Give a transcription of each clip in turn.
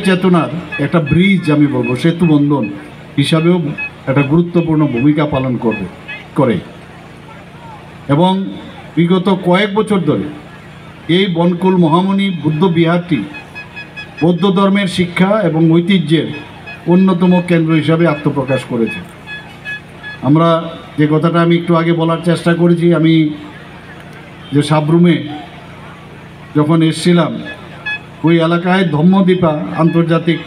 চেতনার একটা ব্রিজ আমি বলবো, সেতু বন্ধন হিসাবেও একটা গুরুত্বপূর্ণ ভূমিকা পালন করে। এবং বিগত কয়েক বছর ধরে এই বনকুল মহামণি বুদ্ধ বিহারটি বৌদ্ধ ধর্মের শিক্ষা এবং ঐতিহ্যের অন্যতম কেন্দ্র হিসাবে আত্মপ্রকাশ করেছে। আমরা যে কথাটা আমি একটু আগে বলার চেষ্টা করেছি, আমি যে সাবরুমে যখন এসেছিলাম, ওই এলাকায় ধম্মদীপা আন্তর্জাতিক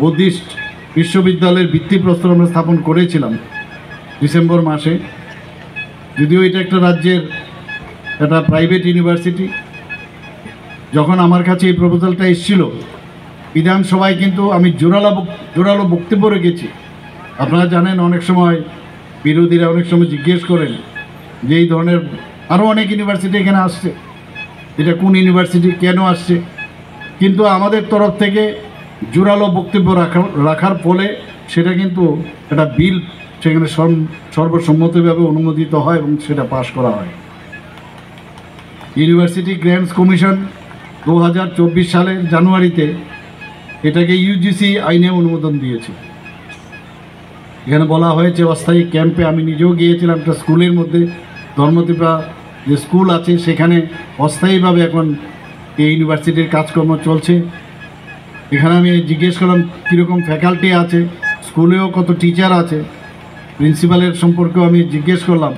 বুদ্ধিস্ট বিশ্ববিদ্যালয়ের ভিত্তিপ্রস্তর আমরা স্থাপন করেছিলাম ডিসেম্বর মাসে। যদিও এটা একটা রাজ্যের একটা প্রাইভেট ইউনিভার্সিটি, যখন আমার কাছে এই প্রপোজালটা এসেছিল বিধানসভায় কিন্তু আমি জোরালো বক্তব্য রেখেছি। আপনারা জানেন অনেক সময় বিরোধীরা অনেক সময় জিজ্ঞেস করেন যে এই ধরনের আরও অনেক ইউনিভার্সিটি এখানে আসছে, এটা কোন ইউনিভার্সিটি, কেন আসছে। কিন্তু আমাদের তরফ থেকে জোরালো বক্তব্য রাখার ফলে সেটা কিন্তু একটা বিল সেখানে সর্বসম্মতভাবে অনুমোদিত হয় এবং সেটা পাশ করা হয়। ইউনিভার্সিটি গ্র্যান্টস কমিশন 2024 সালের জানুয়ারিতে এটাকে ইউজিসি আইনে অনুমোদন দিয়েছে। এখানে বলা হয়েছে অস্থায়ী ক্যাম্পে, আমি নিজেও গিয়েছিলাম একটা স্কুলের মধ্যে, ধর্মদীপা যে স্কুল আছে সেখানে অস্থায়ীভাবে এখন এই ইউনিভার্সিটির কাজকর্ম চলছে। এখানে আমি জিজ্ঞেস করলাম কীরকম ফ্যাকাল্টি আছে, স্কুলেও কত টিচার আছে, প্রিন্সিপালের সম্পর্কেও আমি জিজ্ঞেস করলাম।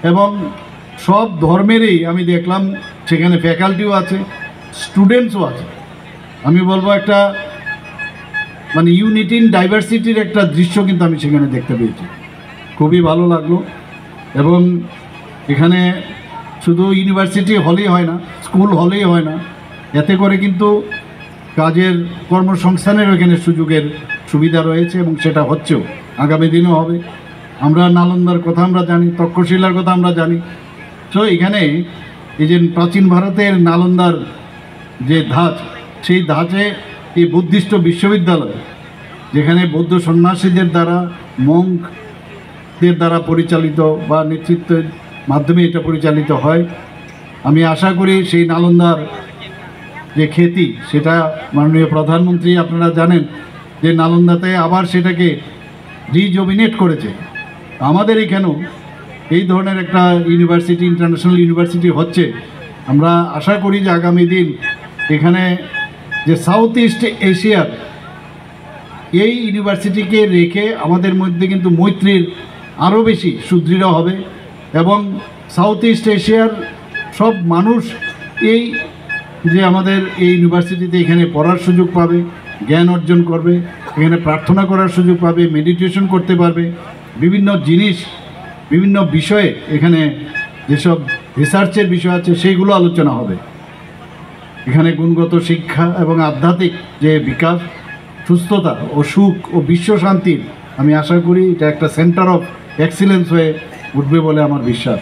এবং সব ধর্মেরই আমি দেখলাম সেখানে ফ্যাকাল্টিও আছে, স্টুডেন্টসও আছে। আমি বলবো একটা মানে ইউনিটি ইন ডাইভার্সিটির একটা দৃশ্য কিন্তু আমি সেখানে দেখতে পেয়েছি, খুবই ভালো লাগলো। এবং এখানে শুধু ইউনিভার্সিটি হলেই হয় না, স্কুল হলেই হয় না, এতে করে কিন্তু কাজের কর্মসংস্থানের এখানে সুযোগের সুবিধা রয়েছে এবং সেটা হচ্ছেও, আগামী দিনেও হবে। আমরা নালন্দার কথা আমরা জানি, তক্ষশিলার কথা আমরা জানি। তো এখানে এই যে প্রাচীন ভারতের নালন্দার যে ধাঁচ, সেই ধাঁচে এই বুদ্ধিস্ট বিশ্ববিদ্যালয়, যেখানে বৌদ্ধ সন্ন্যাসীদের দ্বারা, মঙ্কদের দ্বারা পরিচালিত বা নেতৃত্বের মাধ্যমে এটা পরিচালিত হয়। আমি আশা করি সেই নালন্দার যে খ্যাতি, সেটা মাননীয় প্রধানমন্ত্রী আপনারা জানেন যে নালন্দাতে আবার সেটাকে রিজুভিনেট করেছে। আমাদের এখানেও এই ধরনের একটা ইউনিভার্সিটি, ইন্টারন্যাশনাল ইউনিভার্সিটি হচ্ছে। আমরা আশা করি যে আগামী দিন এখানে যে সাউথ ইস্ট এশিয়ার এই ইউনিভার্সিটিকে রেখে আমাদের মধ্যে কিন্তু মৈত্রীর আরও বেশি সুদৃঢ় হবে এবং সাউথ ইস্ট এশিয়ার সব মানুষ এই যে আমাদের এই ইউনিভার্সিটিতে এখানে পড়ার সুযোগ পাবে, জ্ঞান অর্জন করবে, এখানে প্রার্থনা করার সুযোগ পাবে, মেডিটেশন করতে পারবে, বিভিন্ন জিনিস, বিভিন্ন বিষয়ে এখানে যেসব রিসার্চের বিষয় আছে সেইগুলো আলোচনা হবে। এখানে গুণগত শিক্ষা এবং আধ্যাত্মিক যে বিকাশ, সুস্থতা ও সুখ ও বিশ্ব শান্তির আমি আশা করি এটা একটা সেন্টার অফ এক্সিলেন্স হয়ে উঠবে বলে আমার বিশ্বাস।